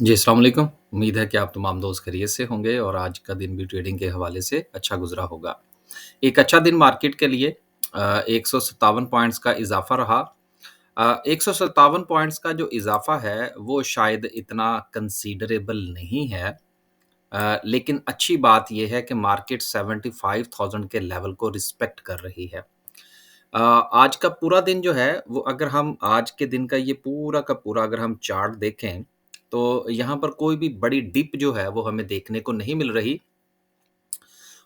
जी, अस्सलाम वालेकुम। उम्मीद है कि आप तमाम दोस्त खैरियत से होंगे और आज का दिन भी ट्रेडिंग के हवाले से अच्छा गुज़रा होगा। एक अच्छा दिन मार्केट के लिए 157 पॉइंट्स का इज़ाफ़ा रहा। 157 पॉइंट्स का जो इज़ाफ़ा है, वो शायद इतना कंसीडरेबल नहीं है। लेकिन अच्छी बात ये है कि मार्केट 75,000 के लेवल को रिस्पेक्ट कर रही है। आज का पूरा दिन जो है वो अगर हम आज के दिन का ये पूरा का पूरा अगर हम चार्ट देखें, तो यहाँ पर कोई भी बड़ी डिप जो है वो हमें देखने को नहीं मिल रही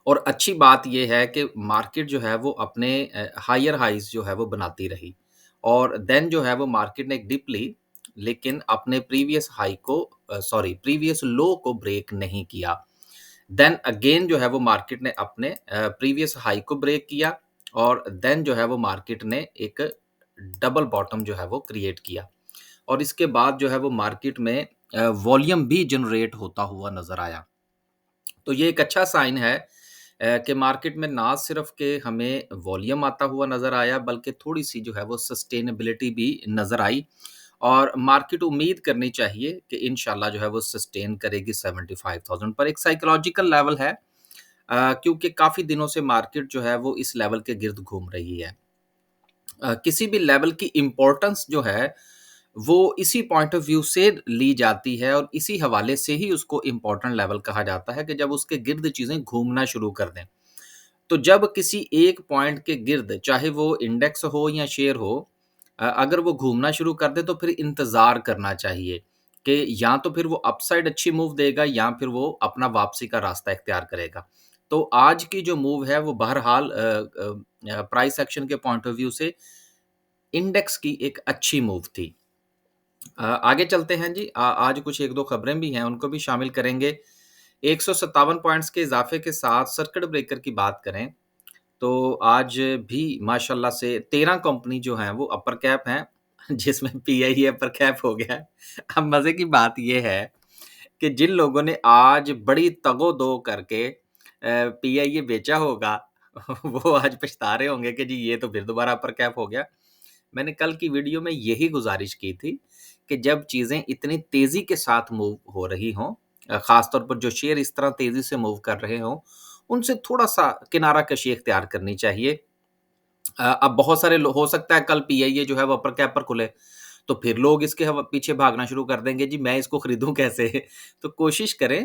और अच्छी बात ये है कि मार्केट जो है वो अपने हायर हाइज़ जो है वो बनाती रही और देन जो है वो मार्केट ने एक डिप ली, लेकिन अपने प्रीवियस हाई को प्रीवियस लो को ब्रेक नहीं किया। देन अगेन जो है वो मार्केट ने अपने प्रीवियस हाई को ब्रेक किया और देन जो है वो मार्केट ने एक डबल बॉटम जो है वो क्रिएट किया और इसके बाद जो है वो मार्केट में वॉल्यूम भी जनरेट होता हुआ नज़र आया। तो ये एक अच्छा साइन है कि मार्केट में ना सिर्फ के हमें वॉल्यूम आता हुआ नज़र आया बल्कि थोड़ी-सी जो है वो सस्टेनेबिलिटी भी नज़र आई और मार्केट उम्मीद करनी चाहिए कि इंशाल्लाह जो है वो सस्टेन करेगी 75,000 पर। एक साइकोलॉजिकल लेवल है क्योंकि काफ़ी दिनों से मार्केट जो है वो इस लेवल के गिर्द घूम रही है। किसी भी लेवल की इम्पोर्टेंस जो है, वो इसी पॉइंट ऑफ व्यू से ली जाती है और इसी हवाले से ही उसको इम्पोर्टेंट लेवल कहा जाता है कि जब उसके गिर्द चीज़ें घूमना शुरू कर दें। तो जब किसी एक पॉइंट के गिर्द, चाहे वो इंडेक्स हो या शेयर हो, अगर वो घूमना शुरू कर दे तो फिर इंतज़ार करना चाहिए कि या तो फिर वो अपसाइड अच्छी मूव देगा या फिर वो अपना वापसी का रास्ता इख्तियार करेगा। तो आज की जो मूव है वो बहरहाल प्राइस एक्शन के पॉइंट ऑफ व्यू से इंडेक्स की एक अच्छी मूव थी। आगे चलते हैं जी। आज कुछ 1-2 खबरें भी हैं, उनको भी शामिल करेंगे। 157 पॉइंट्स के इज़ाफ़े के साथ सर्किट ब्रेकर की बात करें, तो आज भी माशाल्लाह से 13 कंपनी जो हैं वो अपर कैप हैं, जिसमें पीआईए अपर कैप हो गया है। अब मज़े की बात ये है कि जिन लोगों ने आज बड़ी तगो-दो करके पीआईए बेचा होगा, वो आज पछता रहे होंगे कि जी ये तो फिर दोबारा अपर कैप हो गया। मैंने कल की वीडियो में यही गुज़ारिश की थी कि जब चीज़ें इतनी तेज़ी के साथ मूव हो रही हों, ख़ास तौर पर जो शेयर इस तरह तेज़ी से मूव कर रहे हों, उनसे थोड़ा-सा किनारा कशी इख्तियार करनी चाहिए। अब बहुत सारे लो हो सकता है कल पीआईए जो है वो अपर कैप पर खुले, तो फिर लोग इसके पीछे भागना शुरू कर देंगे, जी मैं इसको खरीदूँ कैसे? तो कोशिश करें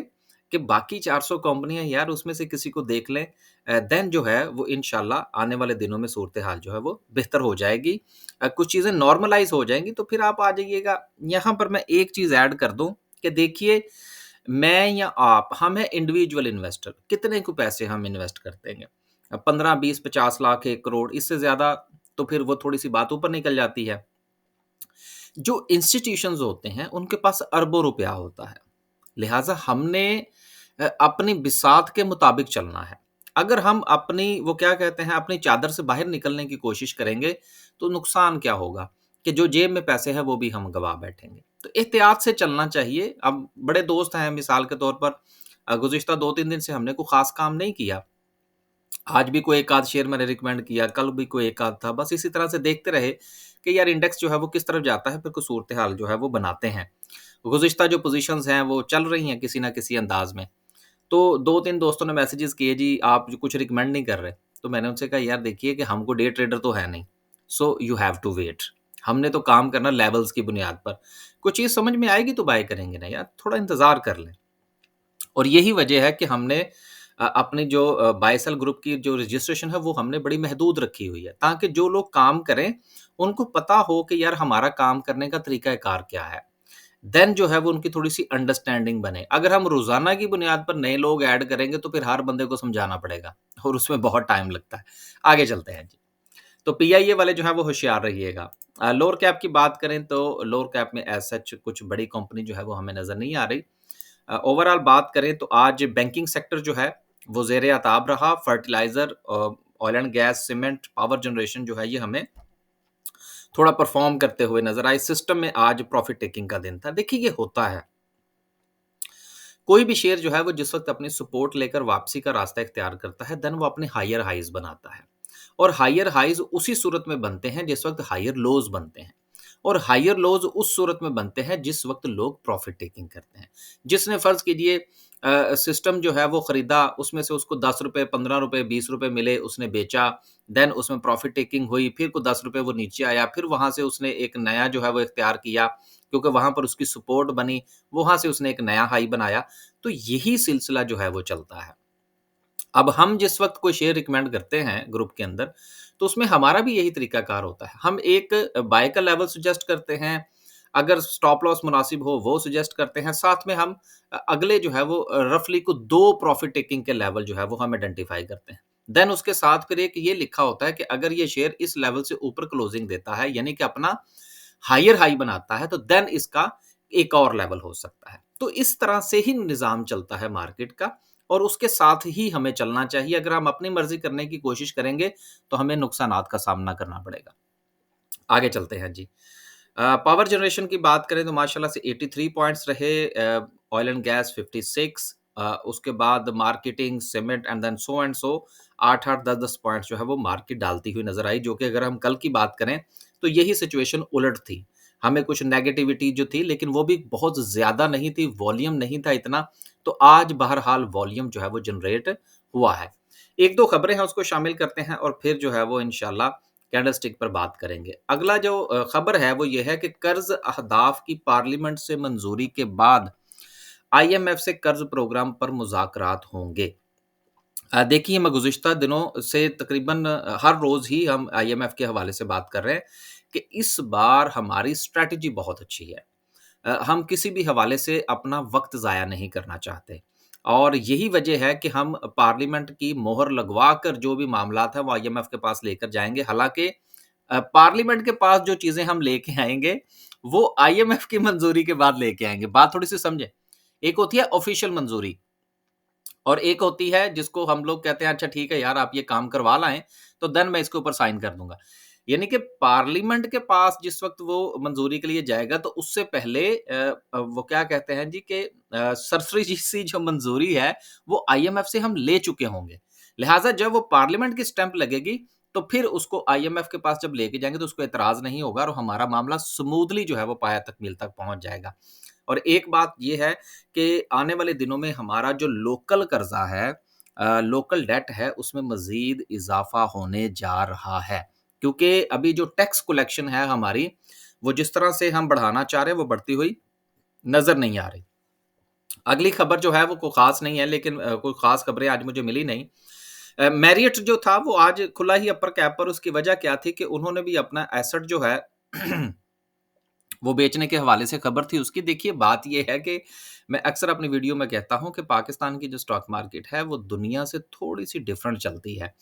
कि बाकी 400 कंपनियाँ यार उसमें से किसी को देख लें, देन जो है वो इंशाल्लाह आने वाले दिनों में सूरत-ए-हाल जो है वो बेहतर हो जाएगी। कुछ चीज़ें नॉर्मलाइज़ हो जाएँगी तो फिर आप आ जाइएगा। यहाँ पर मैं एक चीज़ ऐड कर दूँ कि देखिए, मैं या आप, हम हैं इंडिविजुअल इन्वेस्टर, कितने को पैसे हम इन्वेस्ट करते हैं? 15, 20, 50 लाख, 1 करोड़, इससे ज़्यादा तो फिर वो थोड़ी-सी बात ऊपर निकल जाती है। जो इंस्टीट्यूशंस होते हैं, उनके पास अरबों रुपया होता है। लिहाज़ा हमने अपनी बिसात के मुताबिक चलना है। अगर हम अपनी वो क्या कहते हैं, अपनी चादर से बाहर निकलने की कोशिश करेंगे, तो नुकसान क्या होगा कि जो जेब में पैसे हैं, वो भी हम गँवा बैठेंगे। तो एहतियात से चलना चाहिए। अब बड़े दोस्त हैं, मिसाल के तौर पर गुज़िश्ता 2-3 दिन से हमने कोई ख़ास काम नहीं किया। आज भी कोई एक आध शेयर मैंने रिकमेंड किया, कल भी कोई एक आध था। बस इसी तरह से देखते रहे कि यार इंडेक्स जो है वो किस तरफ जाता है, फिर कोई सूरत-ए-हाल जो है वो बनाते हैं। गुज़िश्ता जो पोज़ीशंस हैं वो चल रही हैं किसी न किसी अंदाज़ में। तो 2-3 दोस्तों ने मैसेजेस किए, जी आप जो कुछ रिकमेंड नहीं कर रहे। तो मैंने उनसे कहा यार देखिए कि हमको डे ट्रेडर तो है नहीं। So you have to wait. हमने तो काम करना लेवल्स की बुनियाद पर। कोई चीज़ समझ में आएगी तो बाय करेंगे ना यार, थोड़ा इंतज़ार कर लें। और यही वजह है कि हमने अपनी जो बाय सेल ग्रुप की जो रजिस्ट्रेशन है वो हमने बड़ी महदूद रखी हुई है, ताकि जो लोग काम करें, उनको पता हो कि यार हमारा काम करने का तरीक़ा-ए-कार क्या है। देन जो है वो उनकी थोड़ी-सी अंडरस्टैंडिंग बने। अगर हम रोज़ाना की बुनियाद पर नए लोग ऐड करेंगे तो फिर हर बंदे को समझाना पड़ेगा और उसमें बहुत टाइम लगता है। आगे चलते हैं जी। तो पीआईए वाले जो हैं वो होशियार रहिएगा। लोअर कैप की बात करें तो लोअर कैप में एज़ सच कुछ बड़ी कंपनी जो है वो हमें नज़र नहीं आ रही। ओवरऑल बात करें तो आज बैंकिंग सेक्टर जो है वो ज़ेर-ए-आताब रहा। Fertiliser, oil and gas, cement, power generation जो है ये हमें थोड़ा परफ़ॉर्म करते हुए नज़र आए। सिस्टम में आज प्रॉफ़िट टेकिंग का दिन था। देखिए ये होता है। कोई भी शेयर जो है वो जिस वक़्त अपनी सपोर्ट लेकर वापसी का रास्ता इख्तियार करता है, देन वो अपने हायर हाइज़ बनाता है। और हायर हाइज़ उसी सूरत में बनते हैं जिस वक़्त हायर लोज़ बनते हैं। और हायर लोज उस सूरत में बनते हैं जिस वक़्त लोग प्रॉफ़िट टेकिंग करते हैं। जिसने फ़र्ज़ कीजिए सिस्टम जो है वो खरीदा, उसमें से उसको ₹10, ₹15, ₹20 मिले, उसने बेचा, देन उसमें प्रॉफ़िट टेकिंग हुई, फिर को ₹10 वो नीचे आया, फिर वहाँ से उसने एक नया जो है वो इख्तियार किया, क्योंकि वहाँ पर उसकी सपोर्ट बनी, वहाँ से उसने एक नया हाई बनाया। तो यही सिलसिला जो है वो चलता है। अब हम जिस वक़्त कोई शेयर रिकमेंड करते हैं ग्रुप के अंदर, तो उसमें हमारा भी यही तरीकाकार होता है। हम एक बाय का लेवल सजेस्ट करते हैं, अगर स्टॉप लॉस मुनासिब हो वो सजेस्ट करते हैं, साथ में हम अगले जो है वो रफ़ली को 2 प्रॉफ़िट टेकिंग के लेवल जो है वो हम आइडेंटिफ़ाई करते हैं। देन उसके साथ फिर एक ये लिखा होता है कि अगर ये शेयर इस लेवल से ऊपर क्लोजिंग देता है, यानी कि अपना हायर हाई बनाता है, तो देन इसका एक और लेवल हो सकता है। तो इस तरह से ही निज़ाम चलता है मार्केट का और उसके साथ ही हमें चलना चाहिए। अगर हम अपनी मर्ज़ी करने की कोशिश करेंगे, तो हमें नुकसानात का सामना करना पड़ेगा। आगे चलते हैं जी। पावर जनरेशन की बात करें तो माशाल्लाह से 83 पॉइंट्स रहे, ऑयल एंड गैस 56, उसके बाद marketing, cement and so 8-8, 10-10 points जो है वो मार्केट डालती हुई नज़र आई, जो कि अगर हम कल की बात करें, तो यही सिचुएशन उलट थी। हमें कुछ नेगेटिविटी जो थी, लेकिन वो भी बहुत ज़्यादा नहीं थी, वॉल्यूम नहीं था इतना, तो आज बहरहाल वॉल्यूम जो है वो जनरेट हुआ है। 1-2 खबरें हैं उसको शामिल करते हैं और फिर जो है वो इंशाल्लाह कैंडलस्टिक पर बात करेंगे। अगला जो खबर है वो ये है कि कर्ज़ अहदाफ की पार्लियामेंट से मंजूरी के बाद आईएमएफ से कर्ज़ प्रोग्राम पर मुज़ाकरात होंगे। देखिए मैं गुज़िश्ता दिनों से तकरीबन हर रोज़ ही हम आईएमएफ के हवाले से बात कर रहे हैं कि इस बार हमारी स्ट्रैटेजी बहुत अच्छी है। हम किसी भी हवाले से अपना वक़्त ज़ाया नहीं करना चाहते और यही वजह है कि हम पार्लियामेंट की मोहर लगवा कर जो भी मामलात हैं वो आईएमएफ के पास लेकर जाएँगे। हालाँकि पार्लियामेंट के पास जो चीज़ें हम लेके आएँगे, वो आईएमएफ की मंज़ूरी के बाद लेके आएँगे। बात थोड़ी-सी समझें। एक होती है ऑफ़िशियल मंज़ूरी और एक होती है जिसको हम लोग कहते हैं अच्छा ठीक है यार आप ये काम करवा लाएँ, तो देन मैं इसके ऊपर साइन कर दूँगा। यानी कि पार्लियामेंट के पास जिस वक़्त वो मंज़ूरी के लिए जाएगा तो उससे पहले वो क्या कहते हैं जी कि सरसरी सी जो मंज़ूरी है, वो आईएमएफ से हम ले चुके होंगे। लिहाज़ा जब वो पार्लियामेंट की स्टैम्प लगेगी, तो फिर उसको आईएमएफ के पास जब लेके जाएँगे तो उसको एतराज़ नहीं होगा और हमारा मामला स्मूथली जो है वो पाया तकमील तक पहुँच जाएगा। और एक बात ये है कि आने वाले दिनों में हमारा जो लोकल कर्ज़ा है, लोकल डेट है, उसमें मज़ीद इज़ाफ़ा होने जा रहा है। क्योंकि अभी जो टैक्स कलेक्शन है हमारी, वो जिस तरह से हम बढ़ाना चाह रहे हैं, वो बढ़ती हुई नज़र नहीं आ रही। अगली खबर जो है वो कोई ख़ास नहीं है लेकिन कोई ख़ास खबरें आज मुझे मिली नहीं। मैरियट जो था वो आज खुला ही अपर कैप पर, उसकी वजह क्या थी कि उन्होंने भी अपना एसेट जो है वो बेचने के हवाले से खबर थी उसकी। देखिए बात ये है कि मैं अक्सर अपनी वीडियो में कहता हूँ कि पाकिस्तान की जो स्टॉक मार्केट है वो दुनिया से थोड़ी-सी डिफरेंट चलती है।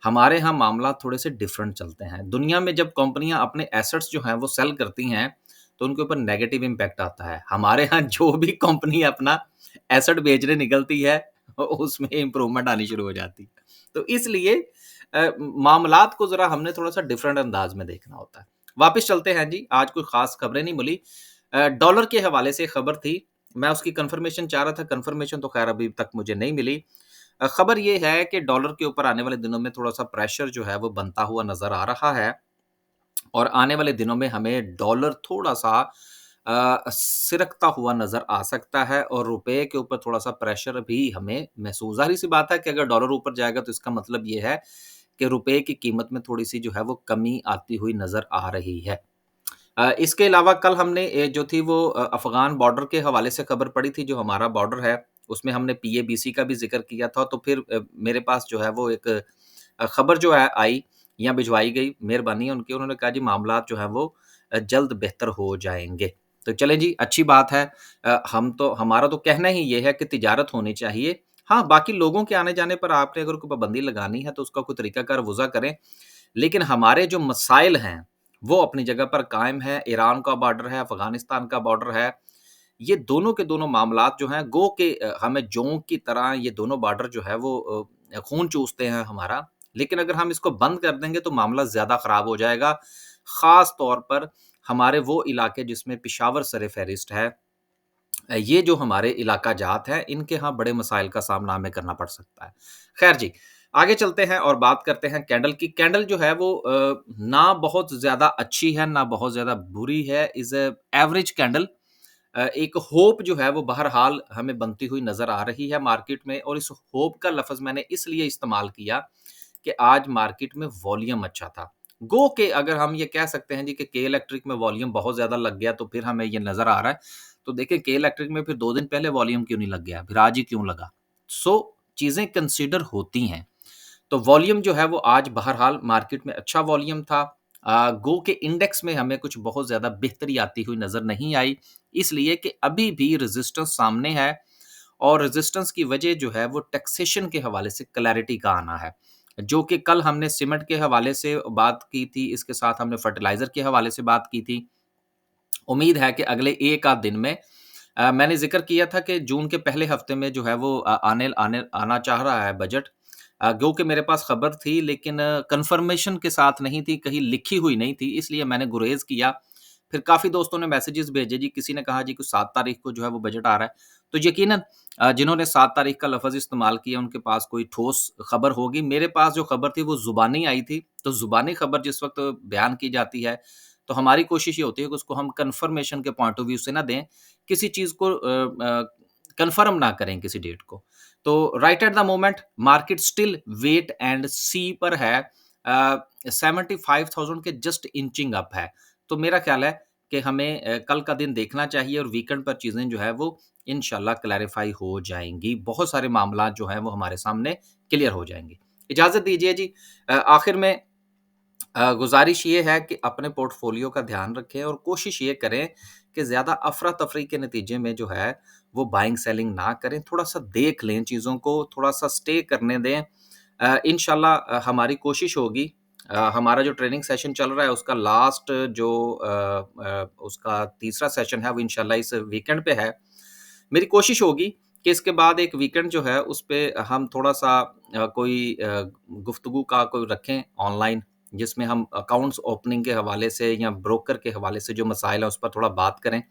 हमारे यहाँ मामला थोड़े से डिफरेंट चलते हैं। दुनिया में जब कंपनियाँ अपने एसेट्स जो हैं वो सेल करती हैं, तो उनके ऊपर नेगेटिव इम्पैक्ट आता है। हमारे यहाँ जो भी कंपनी अपना एसेट बेचने निकलती है, उसमें इम्प्रूवमेंट आनी शुरू हो जाती है। तो इसलिए मामलात को ज़रा हमने थोड़ा-सा डिफरेंट अंदाज़ में देखना होता है। वापस चलते हैं जी, आज कोई ख़ास खबरें नहीं मिली। डॉलर के हवाले से खबर थी, मैं उसकी कन्फर्मेशन चाह रहा था, कन्फर्मेशन तो ख़ैर अभी तक मुझे नहीं मिली। खबर ये है कि डॉलर के ऊपर आने वाले दिनों में थोड़ा-सा प्रेशर जो है वो बनता हुआ नज़र आ रहा है और आने वाले दिनों में हमें डॉलर थोड़ा-सा सिरकता हुआ नज़र आ सकता है और रुपए के ऊपर थोड़ा-सा प्रेशर भी हमें महसूस, ज़ाहिर-सी बात है कि अगर डॉलर ऊपर जाएगा तो इसका मतलब ये है कि रुपए की कीमत में थोड़ी-सी जो है वो कमी आती हुई नज़र आ रही है। इसके अलावा कल हमने जो थी वो अफ़गान बॉर्डर के हवाले से खबर पड़ी थी, जो हमारा बॉर्डर है, उसमें हमने पीएबीसी का भी ज़िक्र किया था, तो फिर मेरे पास जो है वो एक खबर जो है आई या भिजवाई गई, मेहरबानी है उनकी, उन्होंने कहा जी मामलात जो हैं वो जल्द बेहतर हो जाएँगे। तो चलें जी, अच्छी बात है। हमारा तो कहना ही ये है कि तिजारत होनी चाहिए। हाँ, बाकी लोगों के आने-जाने पर आपने अगर कोई पाबंदी लगानी है, तो उसका कोई तरीकाकार वज़ा करें। लेकिन हमारे जो मसाइल हैं, वो अपनी जगह पर कायम है। ईरान का बॉर्डर है, अफ़गानिस्तान का बॉर्डर है। ये दोनों के दोनों मामलात जो हैं गो के हमें जोंक की तरह ये दोनों बॉर्डर जो है वो खून चूसते हैं हमारा। लेकिन अगर हम इसको बंद कर देंगे तो मामला ज़्यादा ख़राब हो जाएगा। ख़ास तौर पर हमारे वो इलाके जिसमें पेशावर सर-ए-फ़हरिस्त है। ये जो हमारे इलाका जात हैं, इनके यहाँ बड़े मसाइल का सामना हमें करना पड़ सकता है। ख़ैर जी, आगे चलते हैं और बात करते हैं कैंडल की। कैंडल जो है वो ना बहुत ज़्यादा अच्छी है, ना बहुत ज़्यादा बुरी है, इज़ अ एवरेज कैंडल। एक होप जो है वो बहरहाल हमें बनती हुई नज़र आ रही है मार्केट में, और इस होप का लफ़्ज़ मैंने इसलिए इस्तेमाल किया कि आज मार्केट में वॉल्यूम अच्छा था। गो के अगर हम ये कह सकते हैं जी कि के इलेक्ट्रिक में वॉल्यूम बहुत ज़्यादा लग गया तो फिर हमें ये नज़र आ रहा है। तो देखिए के इलेक्ट्रिक में फिर 2 दिन पहले वॉल्यूम क्यों नहीं लग गया? फिर आज ही क्यों लगा? सो चीज़ें कंसिडर होती हैं। तो वॉल्यूम जो है वो आज बहरहाल मार्केट में अच्छा वॉल्यूम था। गो के इंडेक्स में हमें कुछ बहुत ज़्यादा बेहतरी आती हुई नज़र नहीं आई, इसलिए कि अभी भी रेजिस्टेंस सामने है, और रेजिस्टेंस की वजह जो है वो टैक्सेशन के हवाले से क्लैरिटी का आना है। जो कि कल हमने सीमेंट के हवाले से बात की थी, इसके साथ हमने फर्टिलाइज़र के हवाले से बात की थी। उम्मीद है कि अगले 1 आध दिन में मैंने ज़िक्र किया था कि जून के पहले हफ्ते में जो है वो आने आने आना चाह रहा है बजट। जो कि मेरे पास खबर थी, लेकिन कन्फर्मेशन के साथ नहीं थी, कहीं लिखी हुई नहीं थी, इसलिए मैंने गुरेज़ किया। फिर काफ़ी दोस्तों ने मैसेजेस भेजे जी, किसी ने कहा जी कि 7 तारीख को जो है वो बजट आ रहा है। तो यकीनन जिन्होंने 7 तारीख का लफ़्ज़ इस्तेमाल किया उनके पास कोई ठोस खबर होगी। मेरे पास जो खबर थी वो ज़ुबानी आई थी, तो ज़ुबानी खबर जिस वक़्त बयान की जाती है, तो हमारी कोशिश ये होती है कि उसको हम कन्फर्मेशन के पॉइंट ऑफ व्यू से ना दें, किसी चीज़ को कन्फर्म ना करें किसी डेट को। तो right at the moment market still wait and see पर है। 75,000 के जस्ट इंचिंग अप है। तो मेरा ख्याल है कि हमें कल का दिन देखना चाहिए, और वीकेंड पर चीज़ें जो है वो इंशाल्लाह क्लैरिफ़ाई हो जाएँगी। बहुत सारे मामलात जो हैं वो हमारे सामने क्लियर हो जाएँगे। इजाज़त दीजिए जी, आखिर में गुज़ारिश ये है कि अपने पोर्टफ़ोलियो का ध्यान रखें और कोशिश ये करें कि ज़्यादा अफ़रा-तफ़री के नतीजे में जो है, वो बाइंग सेलिंग ना करें। थोड़ा-सा देख लें चीज़ों को, थोड़ा-सा स्टे करने दें। इंशाल्लाह हमारी कोशिश होगी, हमारा जो ट्रेनिंग सेशन चल रहा है उसका लास्ट जो उसका तीसरा सेशन है वो इंशाल्लाह इस वीकेंड पे है। मेरी कोशिश होगी कि इसके बाद एक वीकेंड जो है उस पे हम थोड़ा-सा कोई गुफ्तगू का कोई रखें ऑनलाइन, जिसमें हम अकाउंट्स ओपनिंग के हवाले से या ब्रोकर के हवाले से जो मसाइल हैं उस पर थोड़ा बात करें।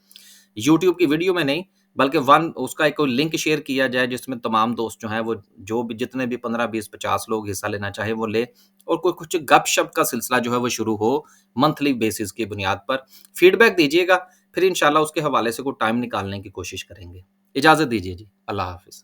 यूट्यूब की वीडियो में नहीं, बल्कि वन उसका एक कोई लिंक शेयर किया जाए जिसमें तमाम दोस्त जो हैं वो जो भी जितने भी 15, 20, 50 लोग हिस्सा लेना चाहें वो लें, और कोई कुछ गप-शप का सिलसिला जो है वो शुरू हो मंथली बेसिस की बुनियाद पर। फीडबैक दीजिएगा, फिर इंशाल्लाह उसके हवाले से कोई टाइम निकालने की कोशिश करेंगे। इजाज़त दीजिए जी। अल्लाह हाफ़िज़।